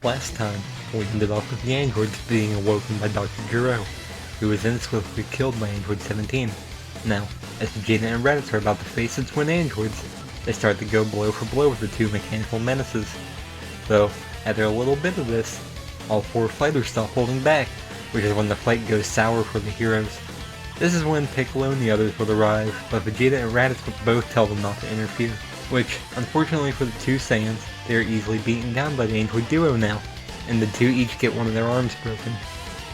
Last time, we ended off with the androids being awoken by Dr. Gero, who was then swiftly killed by Android 17. Now, as Vegeta and Raditz are about to face the twin androids, they start to go blow for blow with the two mechanical menaces. Though, after a little bit of this, all four fighters stop holding back, which is when the fight goes sour for the heroes. This is when Piccolo and the others would arrive, but Vegeta and Raditz would both tell them not to interfere, which, unfortunately for the two Saiyans, they are easily beaten down by the android duo now, and the two each get one of their arms broken.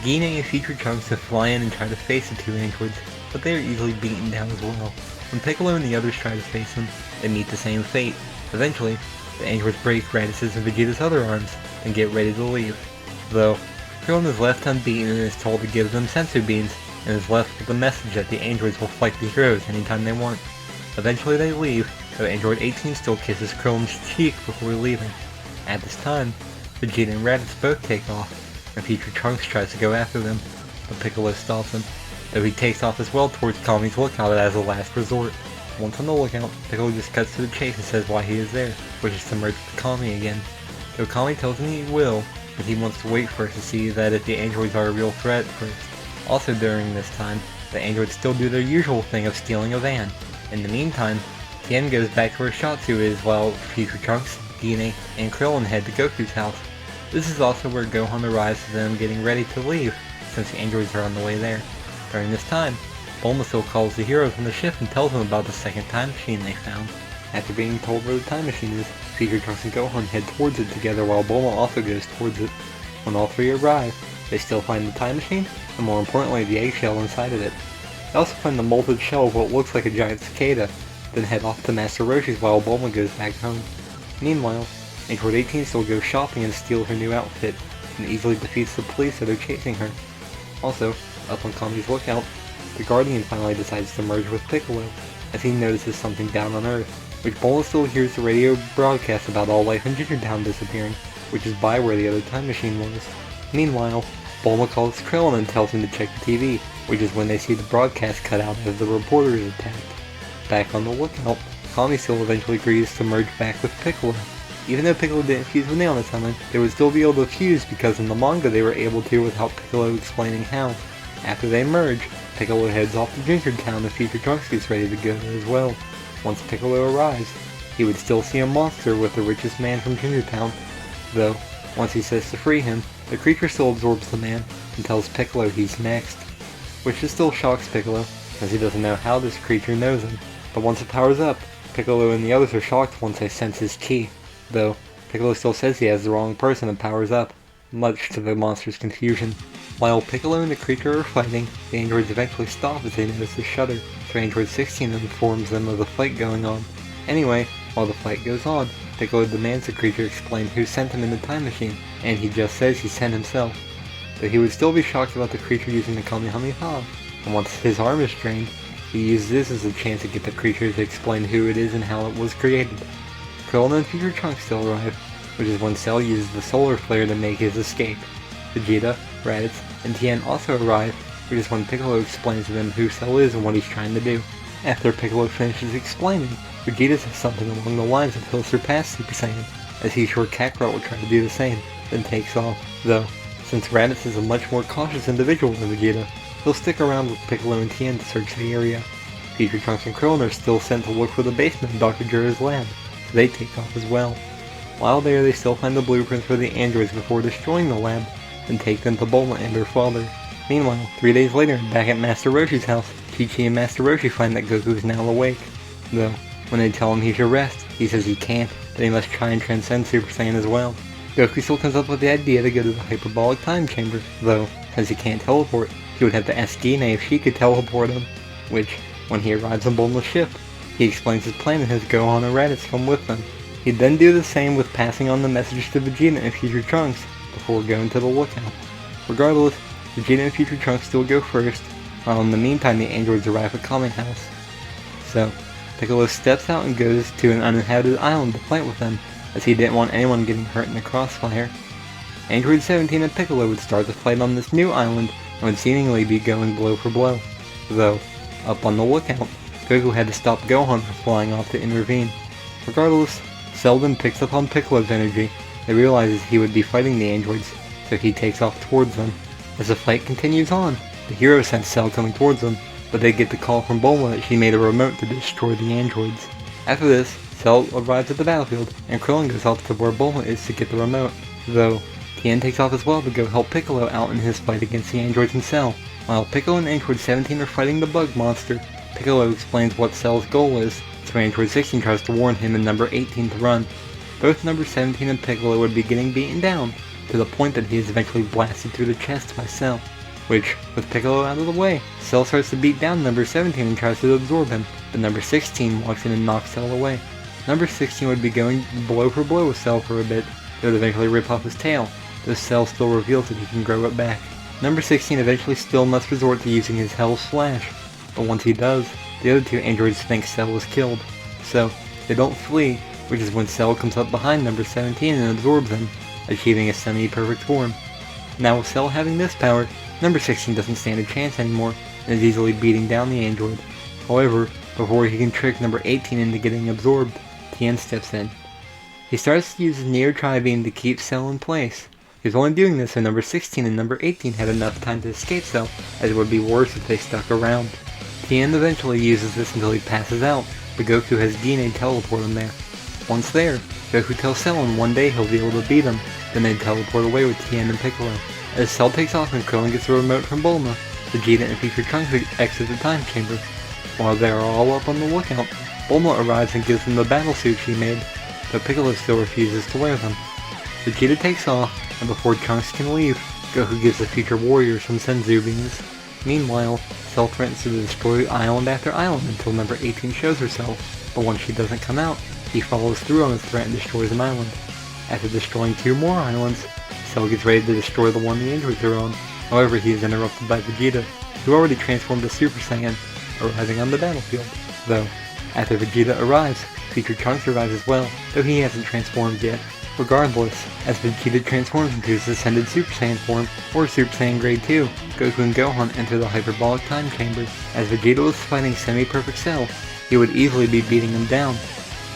Gine and Future Trunks have fly in and try to face the two androids, but they are easily beaten down as well. When Piccolo and the others try to face them, they meet the same fate. Eventually, the androids break Raditz's and Vegeta's other arms, and get ready to leave. Though, Krillin is left unbeaten and is told to give them sensu beans, and is left with the message that the androids will fight the heroes anytime they want. Eventually they leave, though Android 18 still kisses Krillin's cheek before leaving. At this time, Vegeta and Raditz both take off, and Future Trunks tries to go after them, but Piccolo stops him, though he takes off as well towards Kami's lookout as a last resort. Once on the lookout, Piccolo just cuts to the chase and says why he is there, which is to merge with Kami again. Though Kami tells him he will, but he wants to wait first to see that if the androids are a real threat first. Also during this time, the androids still do their usual thing of stealing a van. In the meantime, Tien goes back to where Shatsu is while Future Trunks, Gine, and Krillin head to Goku's house. This is also where Gohan arrives with them getting ready to leave, since the androids are on the way there. During this time, Bulma still calls the heroes on the ship and tells them about the second time machine they found. After being told where the time machine is, Future Trunks and Gohan head towards it together while Bulma also goes towards it. When all three arrive, they still find the time machine, and more importantly the eggshell inside of it. They also find the molded shell of what looks like a giant cicada, then head off to Master Roshi's while Bulma goes back home. Meanwhile, Android 18 still goes shopping and steals her new outfit, and easily defeats the police that are chasing her. Also, up on Kami's lookout, the Guardian finally decides to merge with Piccolo, as he notices something down on Earth, which Bulma still hears the radio broadcast about all life in Ginger Town disappearing, which is by where the other time machine was. Meanwhile, Bulma calls Krillin and tells him to check the TV, which is when they see the broadcast cut out as the reporter is attacked. Back on the lookout, Kami still eventually agrees to merge back with Piccolo. Even though Piccolo didn't fuse with Nail this time, they would still be able to fuse because in the manga they were able to without Piccolo explaining how. After they merge, Piccolo heads off to Ginger Town and Future Trunks gets ready to go there as well. Once Piccolo arrives, he would still see a monster with the richest man from Ginger Town, though, once he says to free him, the creature still absorbs the man and tells Piccolo he's next, which just still shocks Piccolo, as he doesn't know how this creature knows him. But once it powers up, Piccolo and the others are shocked once they sense his ki, though Piccolo still says he has the wrong person and powers up, much to the monster's confusion. While Piccolo and the creature are fighting, the androids eventually stop as they notice the shudder, so Android 16 informs them of the fight going on. Anyway, while the fight goes on, Piccolo demands the creature explain who sent him in the time machine, and he just says he sent himself. Though he would still be shocked about the creature using the Kamehameha, and once his arm is drained, he uses this as a chance to get the creature to explain who it is and how it was created. Krillin and Future Trunks still arrive, which is when Cell uses the solar flare to make his escape. Vegeta, Raditz, and Tien also arrive, which is when Piccolo explains to them who Cell is and what he's trying to do. After Piccolo finishes explaining, Vegeta says something along the lines of he'll surpass Super Saiyan, as he's sure Kakarot will try to do the same, then takes off. Though, since Raditz is a much more cautious individual than Vegeta, he'll stick around with Piccolo and Tien to search the area. Future Trunks and Krillin are still sent to look for the basement of Dr. Gero's lab, so they take off as well. While there, they still find the blueprints for the androids before destroying the lab, and take them to Bulma and her father. Meanwhile, 3 days later, back at Master Roshi's house, Chi-Chi and Master Roshi find that Goku is now awake. Though, when they tell him he should rest, he says he can't, that he must try and transcend Super Saiyan as well. Goku still comes up with the idea to go to the hyperbolic time chamber, though, since he can't teleport, he would have to ask Gine if she could teleport him, which, when he arrives on Bulma's ship, he explains his plan and has Gohan and Raditz come with them. He'd then do the same with passing on the message to Vegeta and Future Trunks, before going to the lookout. Regardless, Vegeta and Future Trunks still go first, while in the meantime the androids arrive at Kami's house. So, Piccolo steps out and goes to an uninhabited island to fight with them, as he didn't want anyone getting hurt in the crossfire. Android 17 and Piccolo would start the fight on this new island, and would seemingly be going blow for blow. Though, up on the lookout, Goku had to stop Gohan from flying off to intervene. Regardless, Cell then picks up on Piccolo's energy, He realizes he would be fighting the androids, so he takes off towards them. As the fight continues on, the hero sense Cell coming towards them, but they get the call from Bulma that she made a remote to destroy the androids. After this, Cell arrives at the battlefield, and Krillin goes off to where Bulma is to get the remote, though Tien takes off as well to go help Piccolo out in his fight against the androids and Cell. While Piccolo and Android 17 are fighting the bug monster, Piccolo explains what Cell's goal is, so Android 16 tries to warn him and number 18 to run. Both number 17 and Piccolo would be getting beaten down, to the point that he is eventually blasted through the chest by Cell. Which, with Piccolo out of the way, Cell starts to beat down number 17 and tries to absorb him, but number 16 walks in and knocks Cell away. Number 16 would be going blow for blow with Cell for a bit, it would eventually rip off his tail, though Cell still reveals that he can grow it back. Number 16 eventually still must resort to using his Hell's Flash, but once he does, the other two androids think Cell was killed, so they don't flee, which is when Cell comes up behind number 17 and absorbs him, achieving a semi-perfect form. Now with Cell having this power, number 16 doesn't stand a chance anymore, and is easily beating down the android. However, before he can trick number 18 into getting absorbed, Tien steps in. He starts to use his Neo Tri-Beam to keep Cell in place. He was only doing this so number 16 and number 18 had enough time to escape Cell, as it would be worse if they stuck around. Tien eventually uses this until he passes out, but Goku has Gine teleport him there. Once there, Goku tells Cell in one day he'll be able to beat him, then they teleport away with Tien and Piccolo. As Cell takes off and Krillin gets a remote from Bulma, Vegeta and future Trunks exit the time chamber. While they are all up on the lookout, Bulma arrives and gives them the battle suit she made, but Piccolo still refuses to wear them. Vegeta takes off, and before Trunks can leave, Goku gives the future warriors some Senzu beams. Meanwhile, Cell threatens to destroy island after island until number 18 shows herself, but once she doesn't come out, he follows through on his threat and destroys an island. After destroying 2 more islands, Cell gets ready to destroy the one the androids are on. However, he is interrupted by Vegeta, who already transformed to Super Saiyan, arriving on the battlefield. Though, after Vegeta arrives, future Trunks arrives as well, though he hasn't transformed yet. Regardless, as Vegeta transforms into his ascended Super Saiyan form, or Super Saiyan Grade 2, Goku and Gohan enter the hyperbolic time chamber. As Vegeta was fighting semi-perfect Cell, he would easily be beating him down,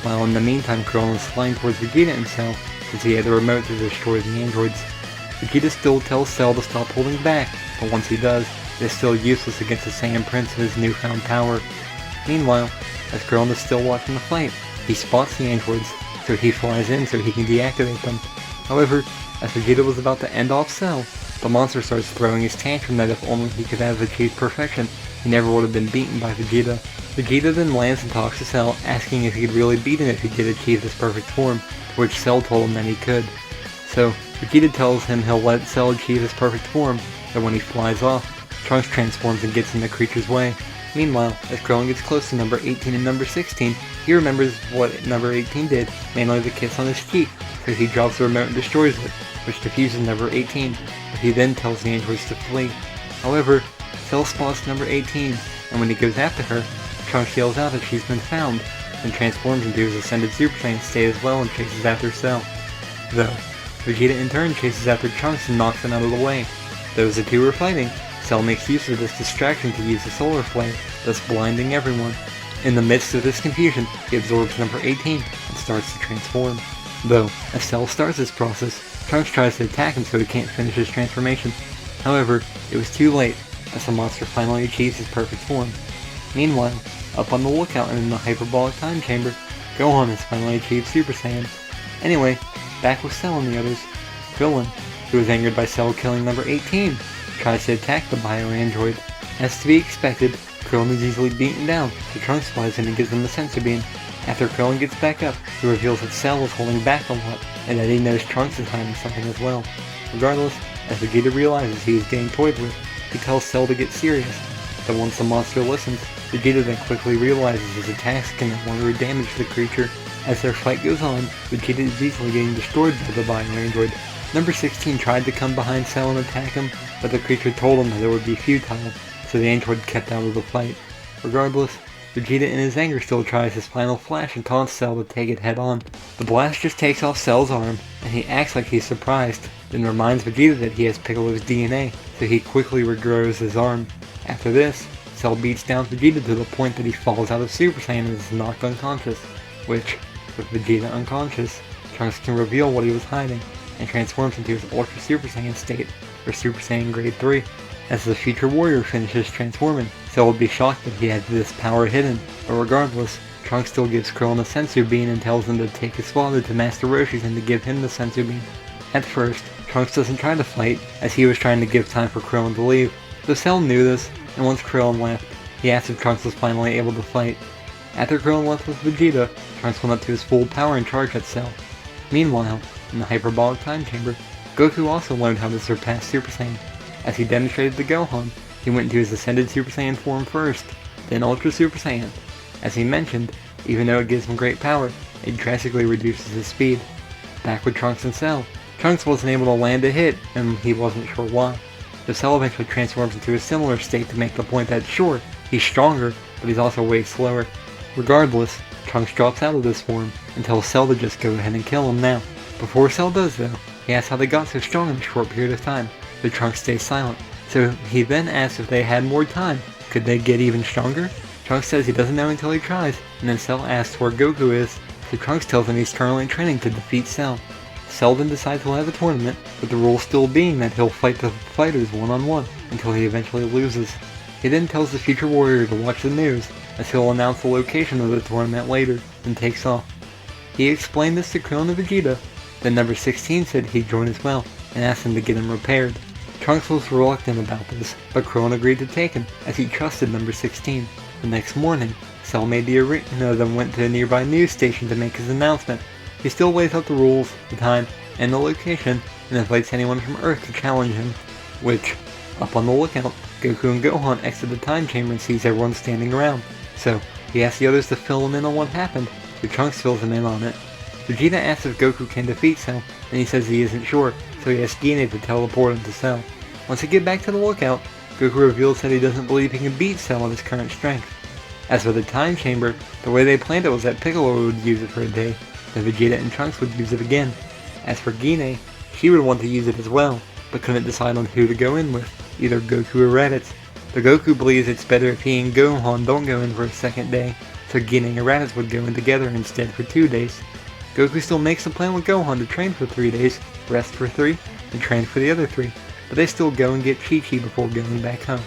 while in the meantime Krillin was flying towards Vegeta himself, since he had the remote to destroy the androids. Vegeta still tells Cell to stop holding back, but once he does, it is still useless against the Saiyan Prince and his newfound power. Meanwhile, as Krillin is still watching the fight, he spots the androids, so he flies in so he can deactivate them. However, as Vegeta was about to end off Cell, the monster starts throwing his tantrum that if only he could have achieved perfection, he never would have been beaten by Vegeta. Vegeta then lands and talks to Cell, asking if he could really beat him if he did achieve this perfect form, to which Cell told him that he could. So, Vegeta tells him he'll let Cell achieve his perfect form, but when he flies off, Trunks transforms and gets in the creature's way. Meanwhile, as Krillin gets close to number 18 and number 16, he remembers what number 18 did, mainly the kiss on his cheek, so he drops the remote and destroys it, which defuses number 18, but he then tells the androids to flee. However, Cell spots number 18, and when he goes after her, Trunks yells out that she's been found, and transforms into his ascended Super Saiyan state as well and chases after Cell. Though, Vegeta in turn chases after Trunks and knocks him out of the way. Though as the two are fighting, Cell makes use of this distraction to use the solar flare, thus blinding everyone. In the midst of this confusion, he absorbs number 18 and starts to transform. Though, as Cell starts this process, Trunks tries to attack him so he can't finish his transformation. However, it was too late, as the monster finally achieves his perfect form. Meanwhile, up on the lookout and in the hyperbolic time chamber, Gohan has finally achieved Super Saiyan. Anyway, back with Cell and the others, Krillin, who is angered by Cell killing number 18, tries to attack the bio-android. As to be expected, Krillin is easily beaten down, so Trunks flies in and gives him the sensor beam. After Krillin gets back up, he reveals that Cell is holding back a lot, and that he knows Trunks is hiding something as well. Regardless, as Vegeta realizes he is getting toyed with, he tells Cell to get serious. But once the monster listens, Vegeta then quickly realizes his attacks can no longer damage the creature. As their fight goes on, Vegeta is easily getting destroyed by the bio-android. Number 16 tried to come behind Cell and attack him, but the creature told him that it would be futile, so the android kept out of the fight. Regardless, Vegeta in his anger still tries his final flash and taunts Cell to take it head on. The blast just takes off Cell's arm, and he acts like he's surprised, then reminds Vegeta that he has Piccolo's DNA, so he quickly regrows his arm. After this, Cell beats down Vegeta to the point that he falls out of Super Saiyan and is knocked unconscious, which, with Vegeta unconscious, Trunks can reveal what he was hiding, and transforms into his Ultra Super Saiyan state, or Super Saiyan Grade 3. As the future warrior finishes transforming, Cell would be shocked that he had this power hidden, but regardless, Trunks still gives Krillin a Senzu Bean and tells him to take his father to Master Roshi's and to give him the Senzu Bean. At first, Trunks doesn't try to fight, as he was trying to give time for Krillin to leave, so Cell knew this, and once Krillin left, he asked if Trunks was finally able to fight. After Krillin left with Vegeta, Trunks went up to his full power and charged at Cell. Meanwhile, in the hyperbolic time chamber, Goku also learned how to surpass Super Saiyan. As he demonstrated to Gohan, he went into his ascended Super Saiyan form first, then Ultra Super Saiyan. As he mentioned, even though it gives him great power, it drastically reduces his speed. Back with Trunks and Cell, Trunks wasn't able to land a hit, and he wasn't sure why. So Cell eventually transforms into a similar state to make the point that sure, he's stronger, but he's also way slower. Regardless, Trunks drops out of this form and tells Cell to just go ahead and kill him now. Before Cell does though, he asks how they got so strong in a short period of time, but Trunks stays silent. So he then asks if they had more time, could they get even stronger? Trunks says he doesn't know until he tries, and then Cell asks where Goku is, so Trunks tells him he's currently training to defeat Cell. Cell then decides he'll have a tournament, with the rule still being that he'll fight the fighters one-on-one, until he eventually loses. He then tells the future warrior to watch the news, as he'll announce the location of the tournament later, and takes off. He explained this to Krillin and Vegeta, then number 16 said he'd join as well, and asked him to get him repaired. Trunks was reluctant about this, but Krillin agreed to take him, as he trusted number 16. The next morning, Cell made the arena, then went to a nearby news station to make his announcement. He still lays out the rules, the time, and the location, and invites anyone from Earth to challenge him. Which, up on the lookout, Goku and Gohan exit the time chamber and sees everyone standing around. So, he asks the others to fill him in on what happened, so Trunks fills him in on it. Vegeta asks if Goku can defeat Cell, and he says he isn't sure, so he asks Gine to teleport him to Cell. Once they get back to the lookout, Goku reveals that he doesn't believe he can beat Cell at his current strength. As for the time chamber, the way they planned it was that Piccolo would use it for a day, then Vegeta and Trunks would use it again. As for Gine, she would want to use it as well, but couldn't decide on who to go in with, either Goku or Raditz. But Goku believes it's better if he and Gohan don't go in for a second day, so Gine and Raditz would go in together instead for 2 days. Goku still makes a plan with Gohan to train for 3 days, rest for 3, and train for the other 3, but they still go and get Chi-Chi before going back home.